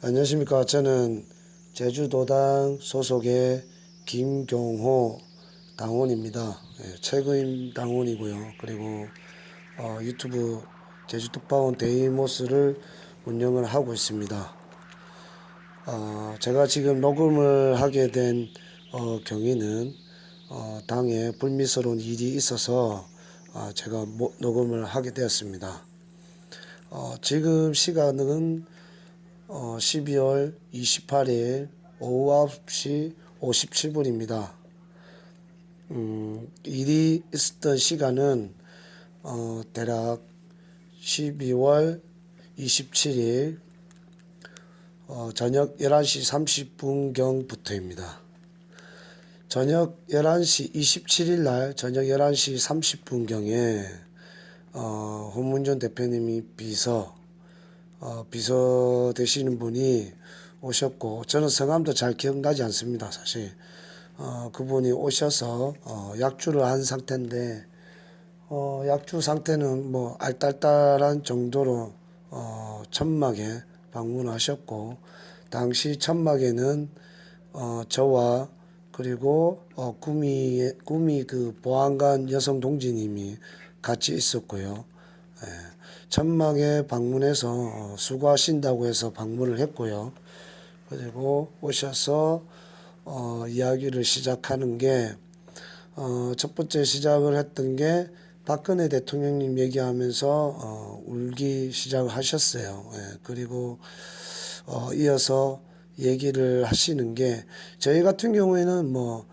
안녕하십니까. 저는 제주도당 소속의 김경호 당원입니다. 최고임 당원이고요. 그리고 유튜브 제주특파원 데이모스를 운영을 하고 있습니다. 제가 지금 녹음을 하게 된 경위는 당에 불미스러운 일이 있어서 제가 녹음을 하게 되었습니다. 지금 시간은 12월 28일 오후 9시 57분입니다. 일이 있었던 시간은 대략 12월 27일 저녁 11시 30분경부터입니다. 저녁 11시 27일 날 저녁 11시 30분경에 홍문전 대표님이 비서 되시는 분이 오셨고, 저는 성함도 잘 기억나지 않습니다. 사실 그분이 오셔서 약주를 한 상태인데, 약주 상태는 뭐 알딸딸한 정도로 천막에 방문하셨고, 당시 천막에는 저와 그리고 구미 그 보안관 여성 동지님이 같이 있었고요. 천막에 방문해서 수고하신다고 해서 방문을 했고요. 그리고 오셔서 이야기를 시작하는 게 첫 번째 시작을 했던 게 박근혜 대통령님 얘기하면서 울기 시작을 하셨어요. 그리고 이어서 얘기를 하시는 게, 저희 같은 경우에는 뭐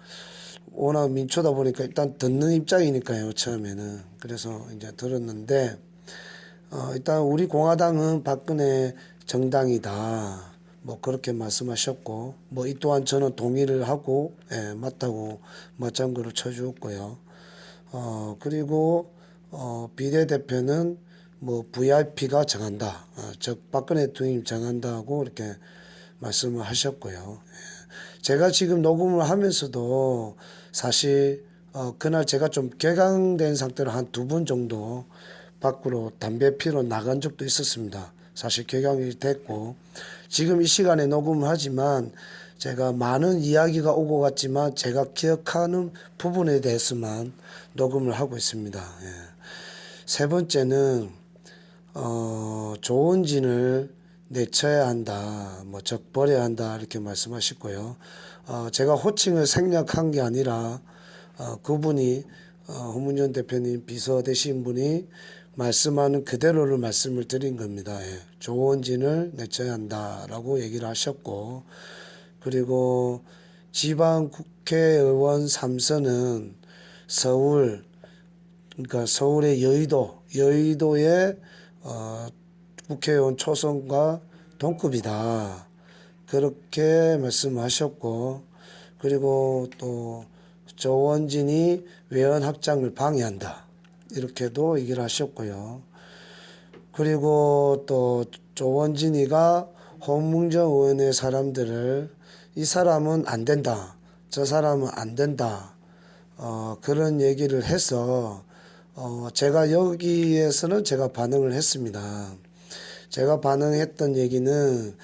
워낙 민초다 보니까 일단 듣는 입장이니까요, 처음에는. 그래서 이제 들었는데, 일단 우리 공화당은 박근혜 정당이다, 뭐 그렇게 말씀하셨고, 뭐 이 또한 저는 동의를 하고, 맞다고 맞장구를 쳐주었고요. 그리고 비례대표는 뭐 VIP가 정한다, 즉 박근혜 대통령이 정한다고 이렇게 말씀을 하셨고요. 제가 지금 녹음을 하면서도 사실 그날 제가 좀 격앙된 상태로 한 두 번 정도 밖으로 담배 피러 나간 적도 있었습니다. 사실 격양이 됐고, 지금 이 시간에 녹음을 하지만 제가 많은 이야기가 오고 갔지만 제가 기억하는 부분에 대해서만 녹음을 하고 있습니다. 세 번째는 조은진을 내쳐야 한다, 뭐 적버려야 한다 이렇게 말씀하셨고요. 제가 호칭을 생략한 게 아니라 그분이 홍문전 대표님 비서 되신 분이 말씀하는 그대로를 말씀을 드린 겁니다. 조원진을 내쳐야 한다라고 얘기를 하셨고, 그리고 지방 국회의원 3선은 서울, 그러니까 서울의 여의도의 국회의원 초선과 동급이다, 그렇게 말씀하셨고, 그리고 또 조원진이 외연 확장을 방해한다, 이렇게도 얘기를 하셨고요. 그리고 또 조원진이가 홍문정 의원의 사람들을 이 사람은 안 된다, 저 사람은 안 된다, 그런 얘기를 해서 제가 여기에서는 제가 반응을 했습니다. 제가 반응했던 얘기는,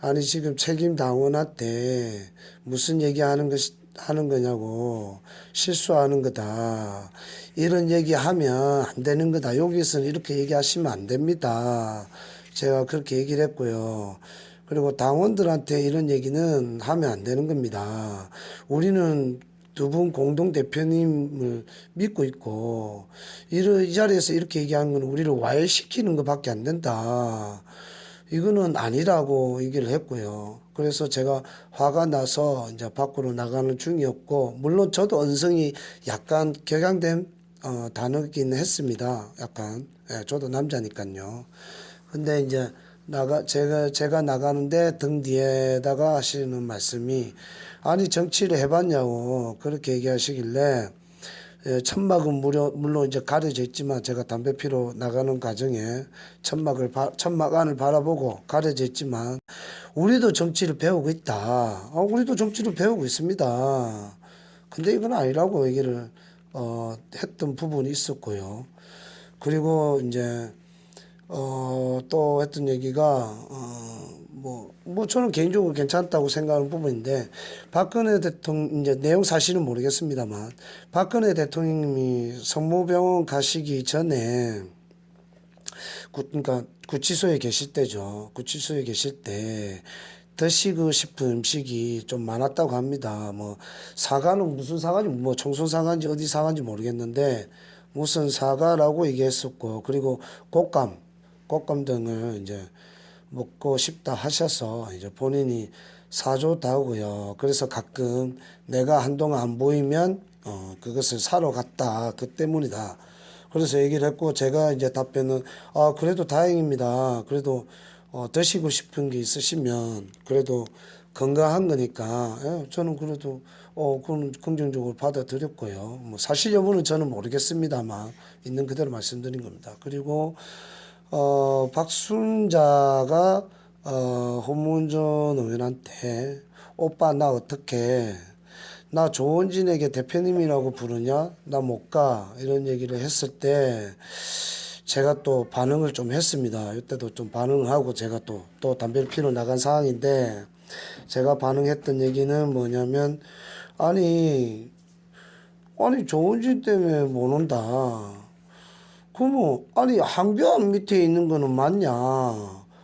아니 지금 책임 당원한테 무슨 얘기하는 하는 거냐고, 실수하는 거다, 이런 얘기하면 안 되는 거다, 여기서는 이렇게 얘기하시면 안 됩니다, 제가 그렇게 얘기를 했고요. 그리고 당원들한테 이런 얘기는 하면 안 되는 겁니다. 우리는 두 분 공동 대표님을 믿고 있고, 이 자리에서 이렇게 얘기하는 건 우리를 와해시키는 것밖에 안 된다, 이거는 아니라고 얘기를 했고요. 그래서 제가 화가 나서 이제 밖으로 나가는 중이었고, 물론 저도 언성이 약간 격양된 단어긴 했습니다. 약간. 저도 남자니까요. 근데 이제 제가 나가는데 등 뒤에다가 하시는 말씀이, 아니 정치를 해봤냐고 그렇게 얘기하시길래, 천막은 물론 이제 가려져 있지만 제가 담배 피러 나가는 과정에 천막 안을 바라보고 가려져 있지만, 우리도 정치를 배우고 있다, 우리도 정치를 배우고 있습니다, 근데 이건 아니라고 얘기를 했던 부분이 있었고요. 그리고 이제 또 했던 얘기가 뭐 저는 개인적으로 괜찮다고 생각하는 부분인데 박근혜 대통령 이제 내용 사실은 모르겠습니다만 박근혜 대통령님이 성모병원 가시기 전에 그러니까 구치소에 계실 때죠. 구치소에 계실 때 드시고 싶은 음식이 좀 많았다고 합니다. 뭐 사과는 무슨 사과인지 뭐 청송 사과인지 어디 사과인지 모르겠는데 무슨 사과라고 얘기했었고 그리고 꽃감 등을 이제 먹고 싶다 하셔서 이제 본인이 사줬다고요. 그래서 가끔 내가 한동안 안 보이면 그것을 사러 갔다. 그 때문이다. 그래서 얘기를 했고 제가 이제 답변은 그래도 다행입니다. 그래도 드시고 싶은 게 있으시면 그래도 건강한 거니까 저는 그래도 그건 긍정적으로 받아들였고요. 뭐 사실 여부는 저는 모르겠습니다만 있는 그대로 말씀드린 겁니다. 그리고 박순자가 홍문전 의원한테 오빠 나 어떻게 나 조원진에게 대표님이라고 부르냐? 나 못 가. 이런 얘기를 했을 때 제가 또 반응을 좀 했습니다. 이때도 좀 반응을 하고 제가 또 담배를 피러 나간 상황인데 제가 반응했던 얘기는 뭐냐면 아니 조원진 때문에 못 온다. 그러면 아니 한교안 밑에 있는 거는 맞냐?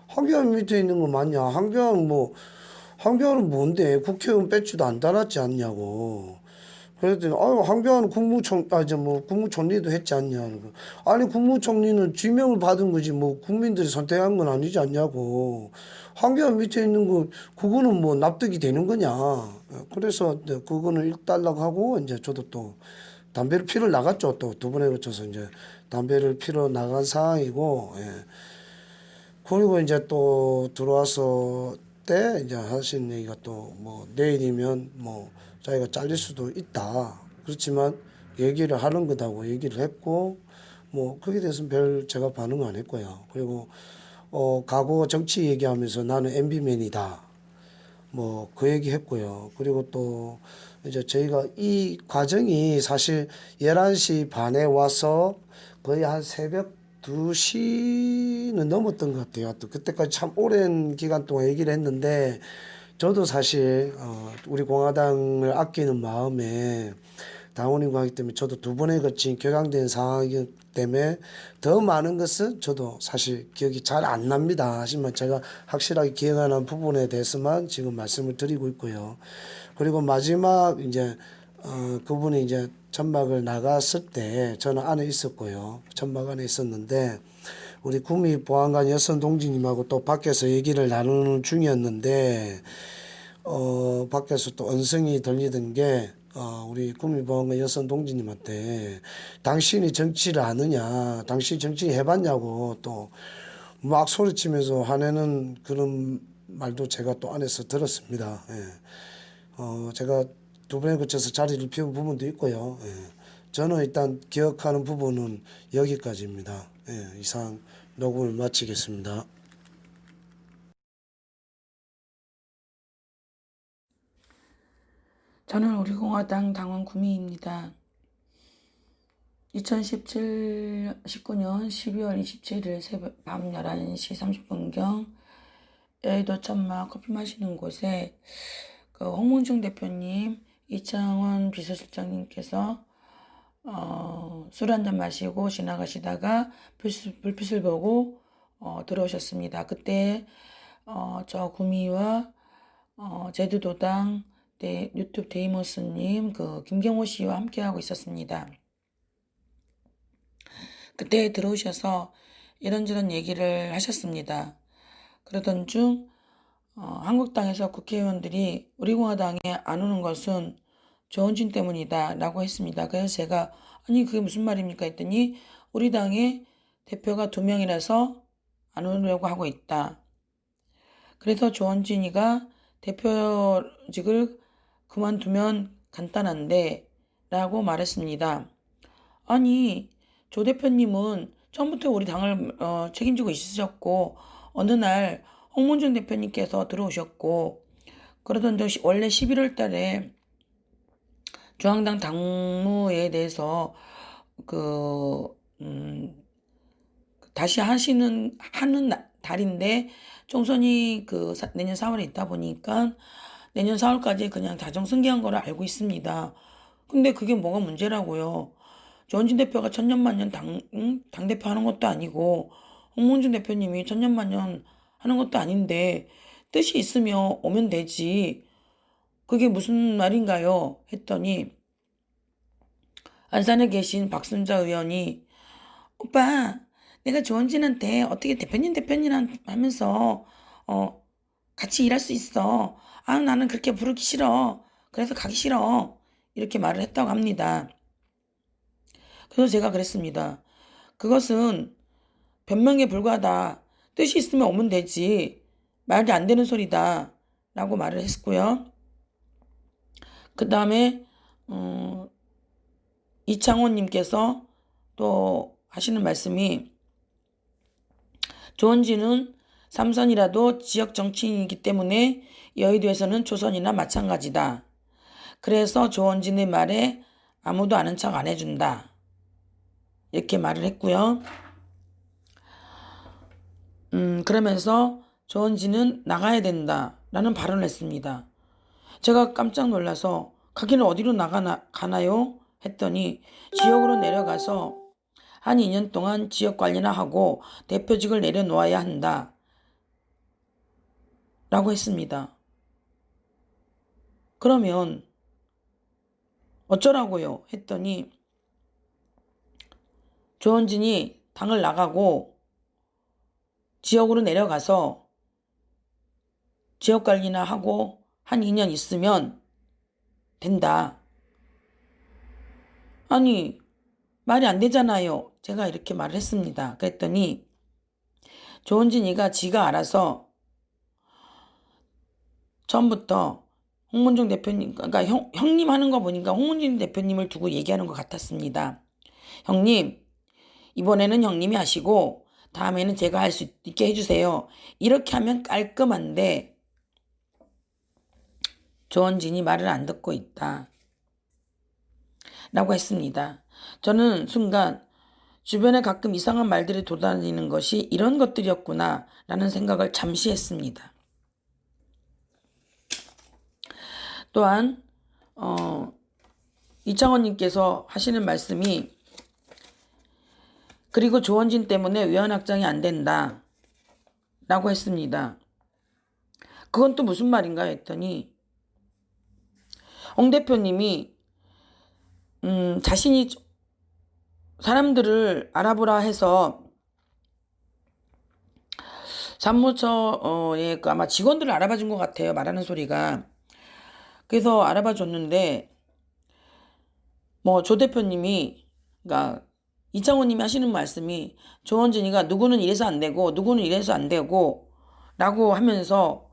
한교안 밑에 있는 거 맞냐? 한교안은 뭔데? 국회의원 배지도 안 달았지 않냐고. 그랬더니 아유 한교안 국무총리도 했지 않냐. 아니 국무총리는 지명을 받은 거지 뭐 국민들이 선택한 건 아니지 않냐고. 한교안 밑에 있는 거 그거는 뭐 납득이 되는 거냐. 그래서 이제 그거는 일단락 하고 이제 저도 또 담배를 피러 나갔죠. 또 두 번에 걸쳐서 이제 담배를 피러 나간 상황이고, 예. 그리고 이제 또 들어와서 때 이제 하신 얘기가 또 뭐 내일이면 뭐 자기가 잘릴 수도 있다. 그렇지만 얘기를 하는 거다고 얘기를 했고, 뭐 거기에 대해서는 별 제가 반응을 안 했고요. 그리고 과거 정치 얘기하면서 나는 MB맨이다. 뭐 그 얘기 했고요. 그리고 또 이제 저희가 이 과정이 사실 11시 반에 와서 거의 한 새벽 2시는 넘었던 것 같아요. 또 그때까지 참 오랜 기간 동안 얘기를 했는데 저도 사실 우리 공화당을 아끼는 마음에 당원이고 하기 때문에 저도 두 번에 거친 격앙된 상황이기 때문에 더 많은 것은 저도 사실 기억이 잘 안 납니다. 하지만 제가 확실하게 기억하는 부분에 대해서만 지금 말씀을 드리고 있고요. 그리고 마지막 이제 그분이 이제 천막을 나갔을 때 저는 안에 있었고요. 천막 안에 있었는데 우리 구미 보안관 여성 동지님하고 또 밖에서 얘기를 나누는 중이었는데 밖에서 또 언성이 들리던 게, 우리 구미보안관 여성 동지님한테 당신이 정치를 아느냐, 당신 정치 해봤냐고 또 막 소리치면서 화내는 그런 말도 제가 또 안에서 들었습니다. 예. 제가 두 번에 걸쳐서 자리를 비운 부분도 있고요. 예. 저는 일단 기억하는 부분은 여기까지입니다. 예. 이상 녹음을 마치겠습니다. 저는 우리공화당 당원 구미입니다. 19년 12월 27일 새벽 밤 11시 30분경 여의도 천막 커피 마시는 곳에 그 홍문중 대표님, 이창원 비서실장님께서 술 한잔 마시고 지나가시다가 불빛을 보고 들어오셨습니다. 그때 저 구미와 제주도당 유튜브 데이모스님, 김경호 씨와 함께하고 있었습니다. 그때 들어오셔서 이런저런 얘기를 하셨습니다. 그러던 중 한국당에서 국회의원들이 우리공화당에 안 오는 것은 조원진 때문이다 라고 했습니다. 그래서 제가 아니 그게 무슨 말입니까 했더니 우리 당에 대표가 2명이라서 안 오려고 하고 있다. 그래서 조원진이가 대표직을 그만두면 간단한데 라고 말했습니다. 아니 조 대표님은 처음부터 우리 당을 책임지고 있으셨고 어느 날 홍문준 대표님께서 들어오셨고 그러던 저 원래 11월 달에 중앙당 당무에 대해서 그 다시 하는 달인데 총선이 내년 4월에 있다 보니까 내년 4월까지 그냥 자정승계한 거를 알고 있습니다. 근데 그게 뭐가 문제라고요? 조원진 대표가 천년만년 당대표 하는 것도 아니고 홍문준 대표님이 천년만년 하는 것도 아닌데 뜻이 있으면 오면 되지. 그게 무슨 말인가요? 했더니 안산에 계신 박순자 의원이 오빠 내가 조원진한테 어떻게 대표님 하면서 같이 일할 수 있어. 아 나는 그렇게 부르기 싫어. 그래서 가기 싫어. 이렇게 말을 했다고 합니다. 그래서 제가 그랬습니다. 그것은 변명에 불과하다. 뜻이 있으면 오면 되지. 말이 안 되는 소리다. 라고 말을 했고요. 그 다음에 이창호님께서 또 하시는 말씀이 조원진은 삼선이라도 지역 정치인이기 때문에 여의도에서는 초선이나 마찬가지다. 그래서 조원진의 말에 아무도 아는 척 안 해준다. 이렇게 말을 했고요. 그러면서 조원진은 나가야 된다. 라는 발언을 했습니다. 제가 깜짝 놀라서 가기는 어디로 가나요? 했더니 지역으로 내려가서 한 2년 동안 지역 관리나 하고 대표직을 내려놓아야 한다. 라고 했습니다. 그러면 어쩌라고요? 했더니 조원진이 당을 나가고 지역으로 내려가서 지역 관리나 하고 한 2년 있으면 된다. 아니 말이 안 되잖아요. 제가 이렇게 말을 했습니다. 그랬더니 조원진이가 지가 알아서 처음부터 홍문종 대표님, 그러니까 형님 하는 거 보니까 홍문종 대표님을 두고 얘기하는 것 같았습니다. 형님, 이번에는 형님이 하시고 다음에는 제가 할 수 있게 해주세요. 이렇게 하면 깔끔한데 조원진이 말을 안 듣고 있다. 라고 했습니다. 저는 순간 주변에 가끔 이상한 말들이 돌아다니는 것이 이런 것들이었구나 라는 생각을 잠시 했습니다. 또한 이창원님께서 하시는 말씀이 그리고 조원진 때문에 외연확장이 안 된다 라고 했습니다. 그건 또 무슨 말인가 했더니 홍 대표님이 자신이 사람들을 알아보라 해서 사무처에 아마 직원들을 알아봐 준 것 같아요. 말하는 소리가. 그래서 알아봐 줬는데 조 대표님이 그러니까 이창호님이 하시는 말씀이 조원진이가 누구는 이래서 안 되고 누구는 이래서 안 되고 라고 하면서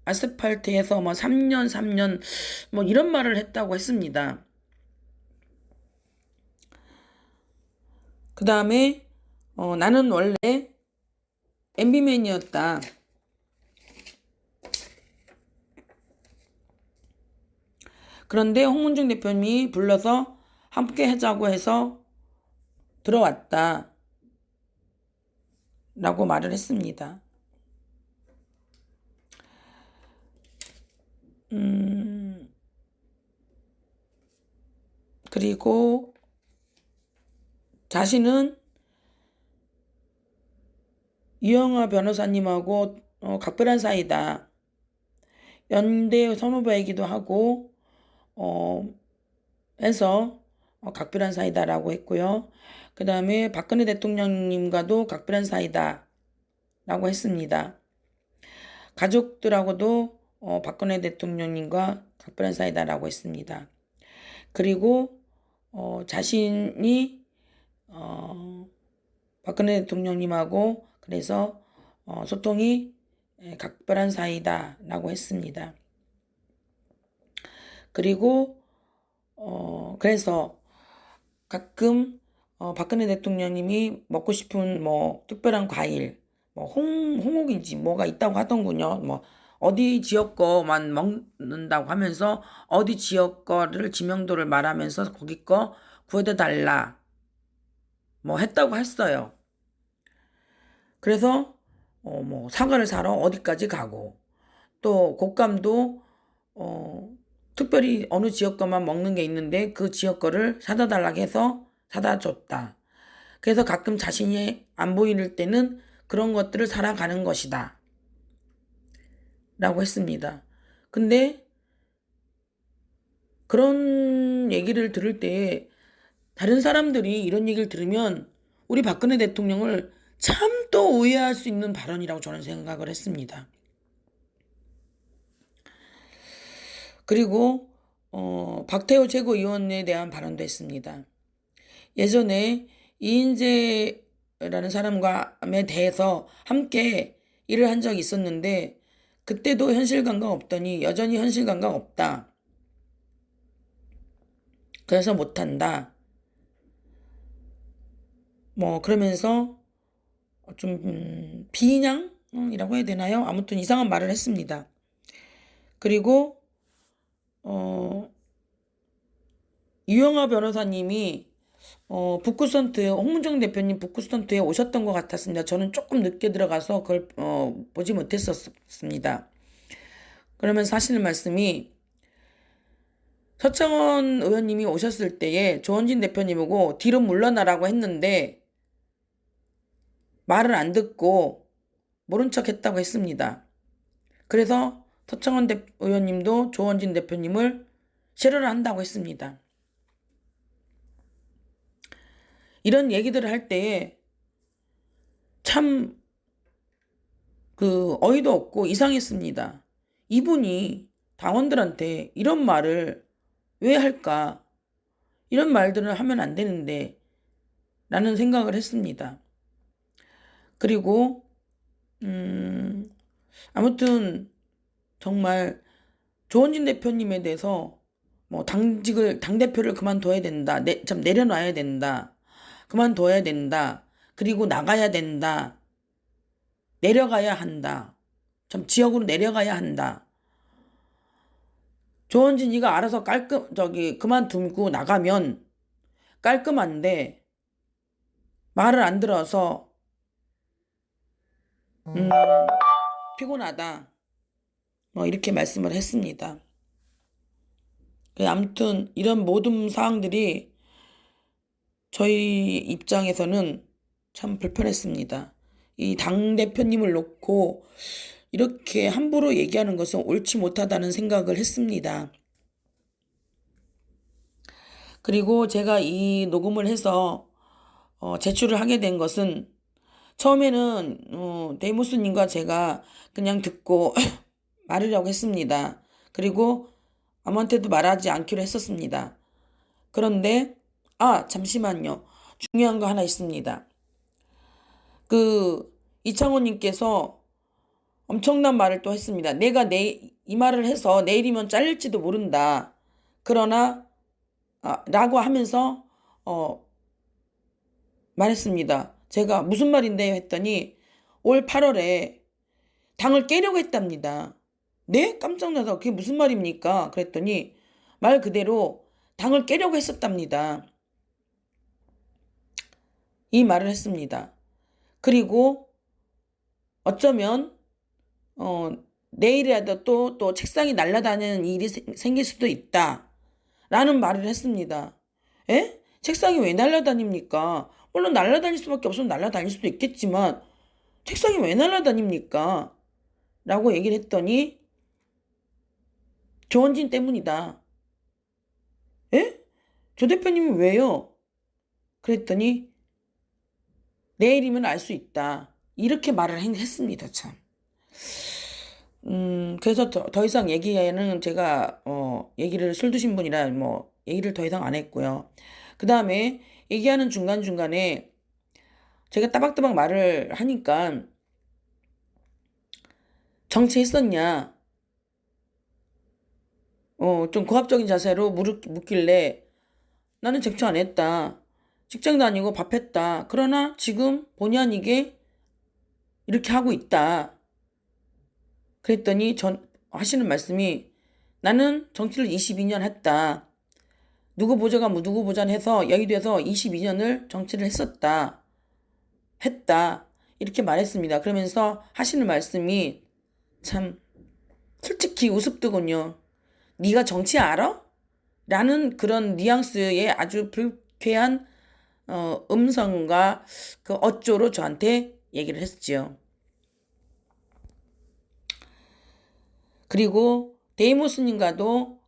아스팔트에서 3년 이런 말을 했다고 했습니다. 그 다음에 나는 원래 MB맨이었다. 그런데 홍문중 대표님이 불러서 함께 하자고 해서 들어왔다. 라고 말을 했습니다. 그리고 자신은 이영하 변호사님하고 각별한 사이다. 연대 선후배이기도 하고 해서 각별한 사이다라고 했고요. 그 다음에 박근혜 대통령님과도 각별한 사이다라고 했습니다. 가족들하고도 박근혜 대통령님과 각별한 사이다라고 했습니다. 그리고 자신이 박근혜 대통령님하고 그래서 소통이 각별한 사이다라고 했습니다. 그리고 그래서 가끔 박근혜 대통령님이 먹고 싶은 특별한 과일, 홍옥인지 뭐가 있다고 하던군요. 어디 지역 거만 먹는다고 하면서 어디 지역 거를 지명도를 말하면서 거기 거 구해다 달라 뭐 했다고 했어요. 그래서 뭐 사과를 사러 어디까지 가고 또 곶감도 특별히 어느 지역 것만 먹는 게 있는데 그 지역 거를 사다 달라고 해서 사다 줬다. 그래서 가끔 자신이 안 보일 때는 그런 것들을 살아가는 것이다. 라고 했습니다. 근데 그런 얘기를 들을 때 다른 사람들이 이런 얘기를 들으면 우리 박근혜 대통령을 참 또 오해할 수 있는 발언이라고 저는 생각을 했습니다. 그리고 박태호 최고위원에 대한 발언도 했습니다. 예전에 이인재라는 사람과에 대해서 함께 일을 한 적이 있었는데 그때도 현실감각 없더니 여전히 현실감각 없다. 그래서 못한다. 뭐 그러면서 좀 비인양이라고 해야 되나요? 아무튼 이상한 말을 했습니다. 그리고 유영아 변호사님이 북구선트에 홍문정 대표님 북구선트에 오셨던 것 같았습니다. 저는 조금 늦게 들어가서 그걸 보지 못했었습니다. 그러면서 하시는 말씀이 서청원 의원님이 오셨을 때에 조원진 대표님하고 뒤로 물러나라고 했는데 말을 안 듣고 모른 척 했다고 했습니다. 그래서 서청원 의원님도 조원진 대표님을 싫어를 한다고 했습니다. 이런 얘기들을 할 때에 참 어이도 없고 이상했습니다. 이분이 당원들한테 이런 말을 왜 할까? 이런 말들을 하면 안 되는데 라는 생각을 했습니다. 그리고 아무튼 정말 조원진 대표님에 대해서 뭐 당대표를 그만둬야 된다. 참 내려놔야 된다. 그만둬야 된다. 그리고 나가야 된다. 내려가야 한다. 참 지역으로 내려가야 한다. 조원진이가 알아서 그만두고 나가면 깔끔한데 말을 안 들어서 피곤하다. 이렇게 말씀을 했습니다. 아무튼 이런 모든 사항들이 저희 입장에서는 참 불편했습니다. 이 당대표님을 놓고 이렇게 함부로 얘기하는 것은 옳지 못하다는 생각을 했습니다. 그리고 제가 이 녹음을 해서 제출을 하게 된 것은 처음에는 데이모스님과 제가 그냥 듣고 말하려고 했습니다. 그리고 아무한테도 말하지 않기로 했었습니다. 그런데 잠시만요. 중요한 거 하나 있습니다. 이창호님께서 엄청난 말을 또 했습니다. 내가 이 말을 해서 내일이면 잘릴지도 모른다. 그러나 라고 하면서 말했습니다. 제가 무슨 말인데요 했더니 올 8월에 당을 깨려고 했답니다. 네? 깜짝 놀라서 그게 무슨 말입니까? 그랬더니 말 그대로 당을 깨려고 했었답니다. 이 말을 했습니다. 그리고 어쩌면 내일이라도 또 책상이 날아다니는 일이 생길 수도 있다. 라는 말을 했습니다. 에? 책상이 왜 날아다닙니까? 물론 날아다닐 수밖에 없으면 날아다닐 수도 있겠지만 책상이 왜 날아다닙니까? 라고 얘기를 했더니 조원진 때문이다. 에? 조 대표님이 왜요? 그랬더니 내일이면 알 수 있다. 이렇게 말을 했습니다. 참. 그래서 더 이상 얘기에는 제가 얘기를 술 드신 분이라 뭐 얘기를 더 이상 안 했고요. 그 다음에 얘기하는 중간중간에 제가 따박따박 말을 하니까 정치했었냐? 좀 고압적인 자세로 묻길래 나는 정치 안 했다. 직장 다니고 밥 했다. 그러나 지금 본의 아니게 이렇게 하고 있다. 그랬더니 하시는 말씀이 나는 정치를 22년 했다. 누구 보좌가 뭐 누구 보좌해서 여의도에서 22년을 정치를 했다. 이렇게 말했습니다. 그러면서 하시는 말씀이 참 솔직히 우습더군요. 네가 정치 알아? 라는 그런 뉘앙스의 아주 불쾌한 음성과 그 어조로 저한테 얘기를 했지요. 그리고 데이모스님과도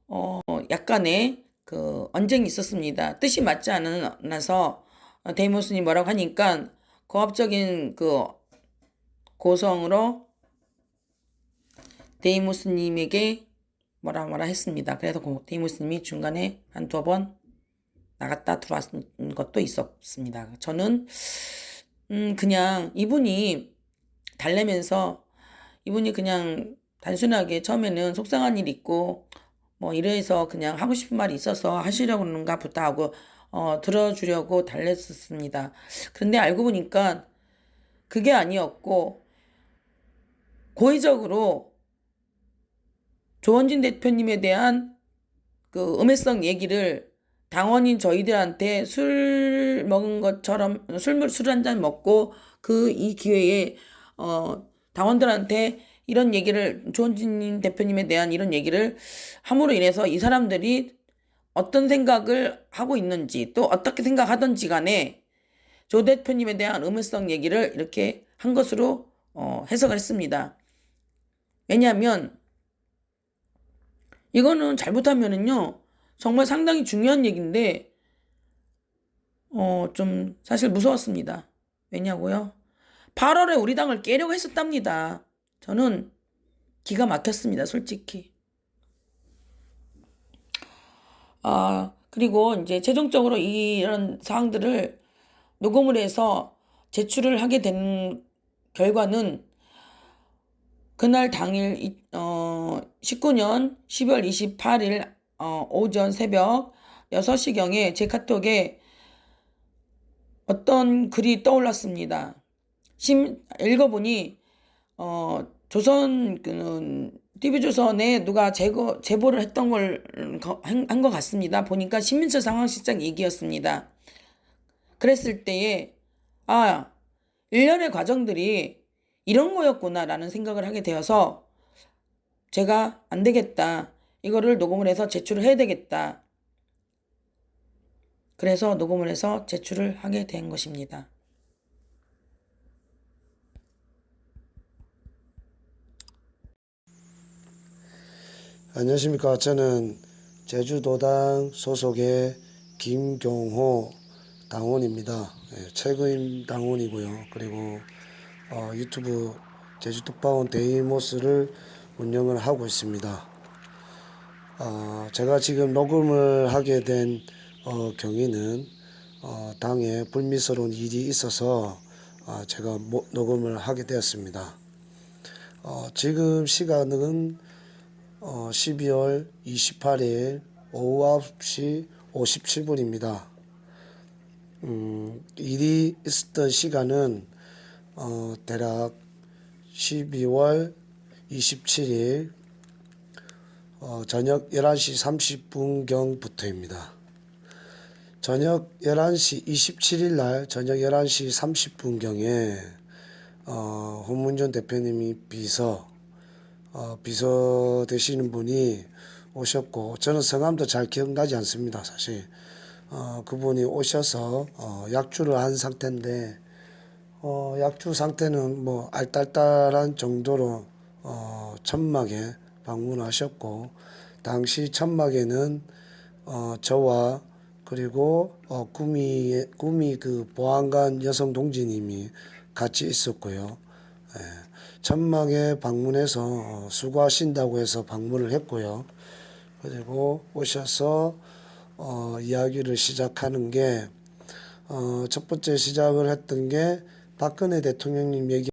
약간의 그 언쟁이 있었습니다. 뜻이 맞지 않아서 데이모스님 뭐라고 하니까 고압적인 그 고성으로 데이모스님에게 뭐라 했습니다. 그래서 데이모스님이 중간에 한 2번 나갔다 들어왔던 것도 있었습니다. 저는 그냥 이분이 달래면서 이분이 그냥 단순하게 처음에는 속상한 일 있고 뭐 이래서 그냥 하고 싶은 말이 있어서 하시려고 그러는가 보다 하고 들어주려고 달랬었습니다. 그런데 알고 보니까 그게 아니었고 고의적으로 조원진 대표님에 대한 그 음해성 얘기를 당원인 저희들한테 술 먹은 것처럼 술 한 잔 먹고 그 이 기회에 당원들한테 이런 얘기를 조원진 대표님에 대한 이런 얘기를 함으로 인해서 이 사람들이 어떤 생각을 하고 있는지 또 어떻게 생각하던지 간에 조 대표님에 대한 음해성 얘기를 이렇게 한 것으로 해석을 했습니다. 왜냐하면 이거는 잘못하면은요 정말 상당히 중요한 얘기인데 좀 사실 무서웠습니다. 왜냐고요? 8월에 우리 당을 깨려고 했었답니다. 저는 기가 막혔습니다, 솔직히. 그리고 이제 최종적으로 이런 사항들을 녹음을 해서 제출을 하게 된 결과는 그날 당일 19년 12월 28일 오전 새벽 6시경에 제 카톡에 어떤 글이 떠올랐습니다. 읽어보니 조선 TV조선에 누가 제보를 했던 걸 한 것 같습니다. 보니까 신민철 상황실장 얘기였습니다. 그랬을 때에 일련의 과정들이 이런 거였구나라는 생각을 하게 되어서 제가 안 되겠다. 이거를 녹음을 해서 제출을 해야 되겠다. 그래서 녹음을 해서 제출을 하게 된 것입니다. 안녕하십니까. 저는 제주도당 소속의 김경호 당원입니다. 최고임 당원이고요. 그리고 유튜브 제주특파원 데이모스를 운영을 하고 있습니다. 제가 지금 녹음을 하게 된 경위는 당에 불미스러운 일이 있어서 제가 녹음을 하게 되었습니다. 지금 시간은 12월 28일 오후 9시 57분입니다. 일이 있었던 시간은 대략 12월 27일 저녁 11시 30분경부터입니다. 저녁 11시 27일 날 저녁 11시 30분경에 홍문전 대표님이 비서 되시는 분이 오셨고, 저는 성함도 잘 기억나지 않습니다, 사실. 그분이 오셔서 약주를 한 상태인데 약주 상태는 뭐 알딸딸한 정도로 천막에 방문하셨고, 당시 천막에는 저와 그리고 구미 그 보안관 여성 동지님이 같이 있었고요. 천막에 방문해서 수고하신다고 해서 방문을 했고요. 그리고 오셔서 이야기를 시작하는 게 첫 번째 시작을 했던 게 박근혜 대통령님 얘기